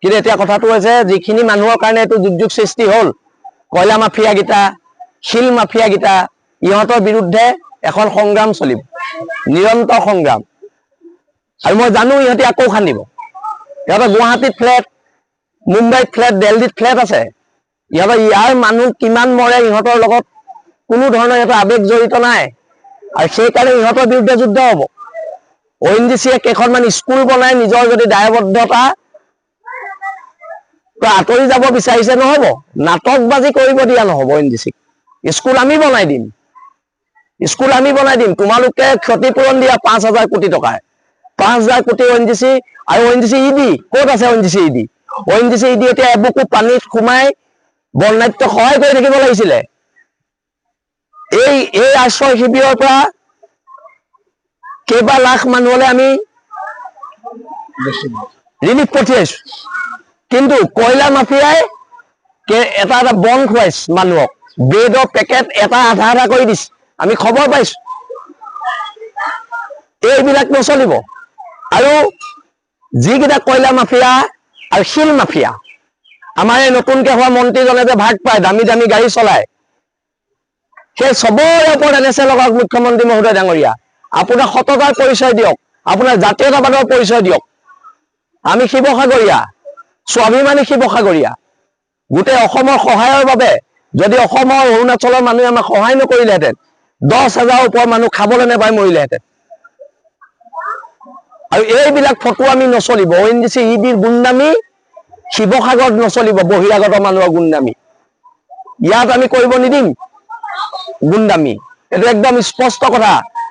কিন্তু এতিয়া কথাটো হৈছে যিখিনি মানুহৰ কাৰণে এইটো দুৰ্যোগ সৃষ্টি হ'ল, কয়লা মাফিয়া গীতা, শিল মাফিয়া গীতা, ইহঁতৰ বিৰুদ্ধে এখন সংগ্ৰাম চলিব, নিৰন্তৰ সংগ্ৰাম। আৰু মই জানো ইহঁতে আকৌ খান্দিব। ইহঁতৰ গুৱাহাটীত ফ্লেট, মুম্বাইত ফ্লেট, দিল্লীত ফ্লেট আছে। ইহঁতৰ ইয়াৰ মানুহ কিমান মৰে ইহঁতৰ লগত কোনো ধৰণৰ ইহঁতৰ আৱেগ জড়িত নাই। আৰু সেইকাৰণে ইহঁতৰ বিৰুদ্ধে যুদ্ধ হ'ব। ONGC-য়ে কেইখনমান স্কুল বনাই নিজৰ যদি দায়বদ্ধতা আঁতৰি যাব বিচাৰিছে, নহ'ব। নাটকবাজি কৰিব দিয়া নহ'ব ONGC-ক। স্কুল আমি বনাই দিম, স্কুল আমি বনাই দিম। তোমালোকে ক্ষতিপূৰণ দিয়া 5,000 কোটি টকাৰ, 5,000 কোটি ONGC। আৰু ONGC ED ক'ত আছে? ONGC ED এতিয়া এবুকু পানীত সোমাই বন্যাত্য সহায় কৰি থাকিব লাগিছিলে। এই আশ্ৰয় শিবিৰৰ পৰা কেইবা লাখ মানুহলৈ আমি ৰিলিফ পঠিয়াইছো। কিন্তু কয়লা মাফিয়াই এটা বন খুৱাইছে মানুহক, ব্ৰেডৰ পেকেট এটা আধা কৰি দিছে, আমি খবৰ পাইছো। এইবিলাক নচলিব। আৰু যিকেইটা কয়লা মাফিয়া আৰু শিল মাফিয়া, আমাৰ এই নতুনকে হোৱা মন্ত্ৰীজনে যে ভাগ পায়, দামী দামী গাড়ী চলায়, সেই চবৰে ওপৰত এনেছে লগাওক মুখ্যমন্ত্ৰী মহোদয় ডাঙৰীয়া। আপোনাৰ সততাৰ পৰিচয় দিয়ক, আপোনাৰ জাতীয়তাবাদৰ পৰিচয় দিয়ক। আমি শিৱসাগৰীয়া, স্বাভিমানী শিৱসাগৰীয়া। গোটেই অসমৰ সহায়ৰ বাবে যদি অসমৰ অৰুণাচলৰ মানুহে আমাক সহায় নকৰিলেহেঁতেন, 10,000 ওপৰ মানুহ খাবলৈ নাপাই মৰিলেহেঁতেন। আৰু এইবিলাক ফটো আমি নচলিব। ONGC EDৰ গুণ্ডামি শিৱসাগৰত নচলিব, বহিৰাগত মানুহৰ গুণ্ডামি ইয়াত আমি কৰিব নিদিম। গুণ্ডামি এইটো একদম স্পষ্ট কথা।